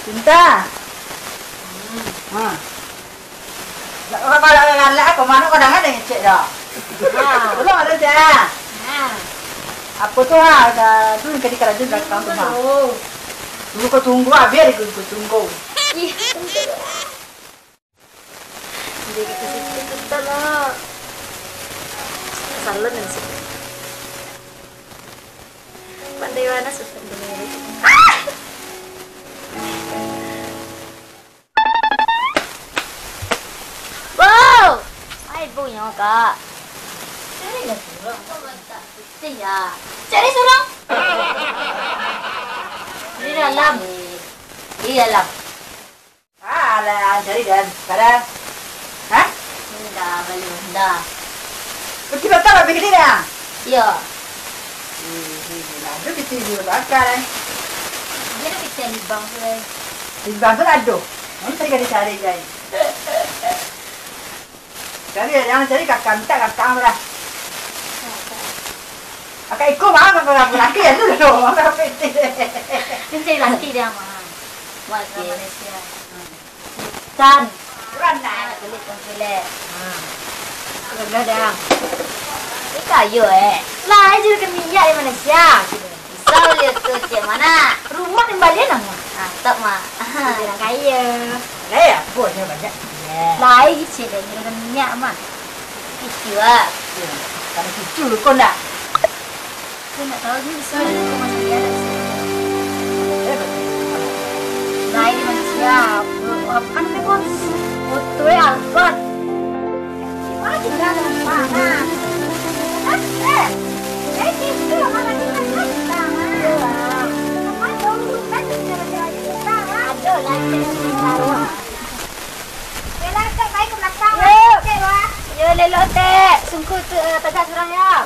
Cinta. Kalau lala ke mana kau dengar dengan cik dah? Belum ada dah. Apa tu ada tu yang kadi kerajaan kat kampung mah. Tunggu kau tunggu biar ikut tunggu. Ih, jadi kita kita lah. Salah nih sih. Pandai mana sebenarnya? Wow, ay punya kak. Cari lah surang. Iya, cari surang. Di dalam. Di dalam. Lah cari dan sekarang. Hah? Enggak, belum dah. Kita tak apa begini dah. Iya. Ada kita di bakar. Dia nak kita di bang tu. Di bang tu ada. Nanti kita cari guys. Cari jangan cari kat kantor kat kamera. Akak ikut mah kalau laki ya tu loh. Akak peti. Ini laki dia mah. Buat Malaysia. Tan. Kurang dah. Kulit kulit. Kurang dah. Ini kayu Lah juga ke minyak di Malaysia. Bisa lihat tu cik mana? Rumah di Bali nama. Tak mah. Jangan kaya. Lah ya, boleh banyak. Lah ini cik dah juga minyak mah. Kicau ah. Kalau kicau lu kau nak? Saya nak tahu ni bisa kau masih ada. Lah ini Malaysia. Apa ni kau? Betul Alfred. Mana kita ada mana? Itu mana kita ada? Apa dulu kan kita ada lagi taruh. Bela tak baik ke belakang. Yo lelo teh, sungguh tu tak surang ya.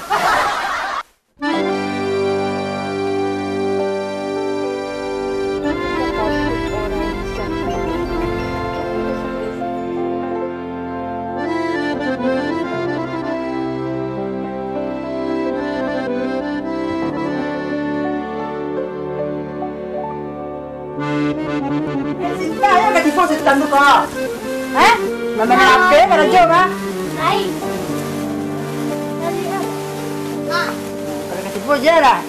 Tanda kau, Mama nak apa? Mana jom Naik. Kalau kasih pun je lah.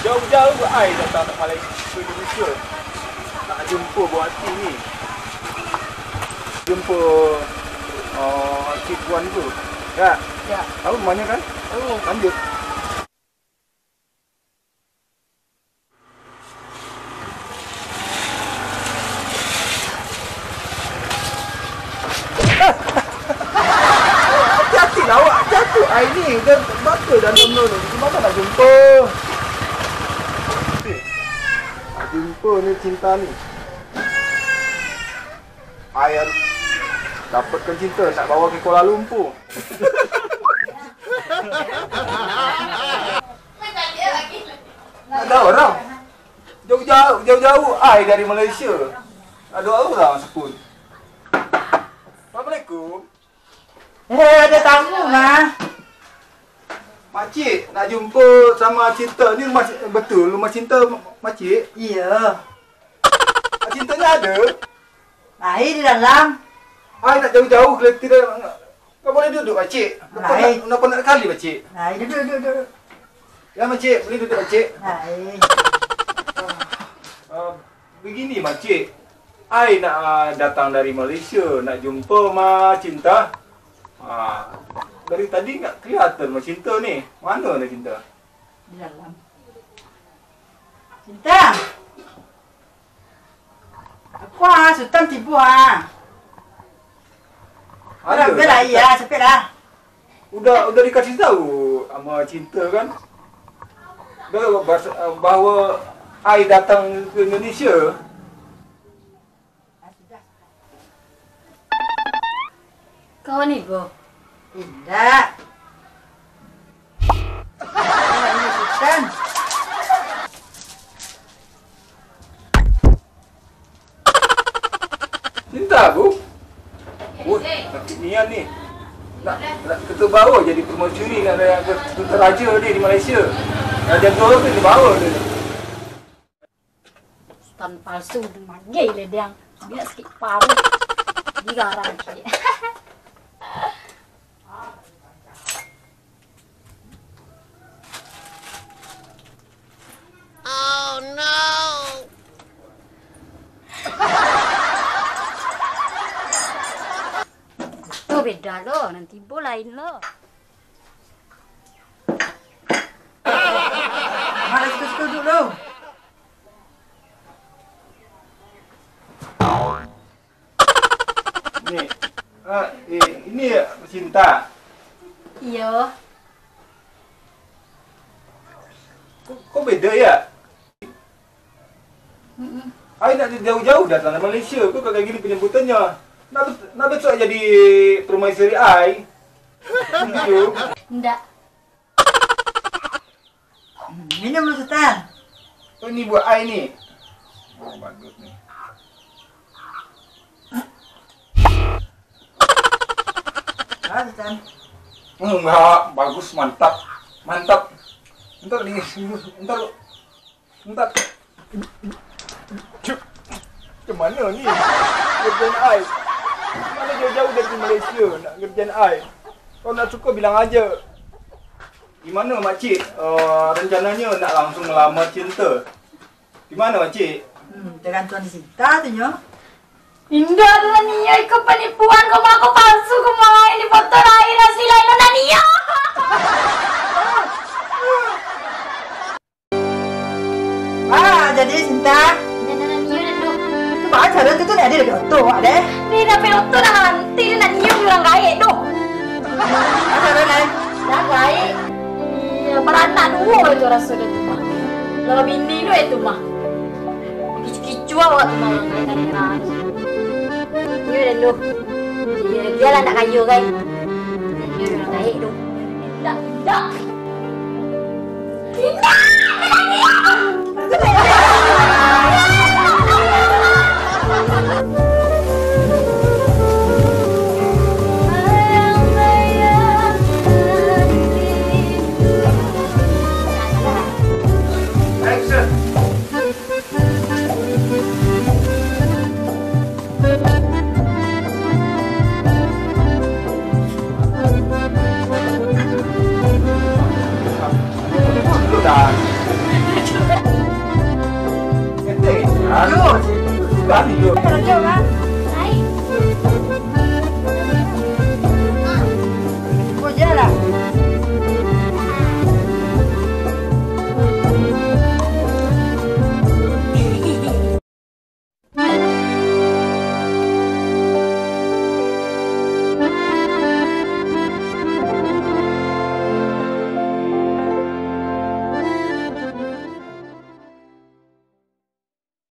Jauh-jauh ai datang ke Malaysia Indonesia. Nak jumpa buat hati ni. Jumpa Cik Puan tu. Ya. Ya. Tahu mana kan? Tahu. Lanjut. Hati-hatilah awak jatuh air ni dan bakal dalam ni. Mana nak jumpa? Nak jumpa ni cinta ni. Ayah dapatkan cinta nak bawa ke Kuala Lumpur. Ada orang jauh-jauh ai dari Malaysia. Ada orang sebut. Assalamualaikum. Ada tamu mah. Makcik nak jumpa sama Cinta ni betul rumah Cinta makcik? Iya. Cinta ni ada? Air di dalam. Ai nak jauh-jauh kalau tidak kau boleh duduk makcik. Nak kali makcik. Air duduk. Ya makcik, boleh duduk makcik. Hai. Begini makcik. I nak datang dari Malaysia, nak jumpa Ma Cinta. Dari tadi tak kelihatan Ma Cinta ni. Mana nak Cinta? Di dalam. Cinta. Apa Sultan tipu Ada bela ya, cepatlah. Udah dikasih tahu sama Cinta kan? Bahawa I datang ke Indonesia. Kawan ibu? Tidak. Ini Sultan. Cinta bu? Nanti nian ni. Nak kita bawa jadi permaisuri dengan tentera ni di Malaysia. Raja Tua tu dibawa dia. Sultan palsu magay le dia. Dia sikit paru. Digarang ki. Oh no! Tu beda lo, nanti ibu lain lo. Mana suka dulu. Ni. Ini Cinta. Iya. Kok beda ya? I nak jauh-jauh datang dari Malaysia. Kok kayak gini penyebutannya? Nak besok jadi permaisuri I. Ndak. Minum lu Sultan. Oh, ini buat I ni. Oh, bagus ni. Sultan. Enggak, bagus, mantap. Mantap. Entar ni, entar. Macam mana ni? Kerjaan I. Mana jauh-jauh dari Malaysia nak kerjaan I. Kalau nak suka bilang aja. Gimana makcik? Rencananya nak langsung melamar Cinta. Gimana makcik? Tergantung Cinta tu nyo. Indah tu Nania ikut penipuan kau aku palsu kau main di foto lain asli lain lo Nania. Jadi Cinta. Tu baca dah tu ada dekat auto ada. Ni dapat auto dah nanti dia Nania orang kaya tu. Ada lain. Dah kaya. Iya beranak dua itu rasa dia tu mah. Lalu bini tu itu mah. Kicu awak tu mah kan. Dia dah lu. Dia lah nak kayu kan. Dia orang kaya tu. Tak. Kau jalan.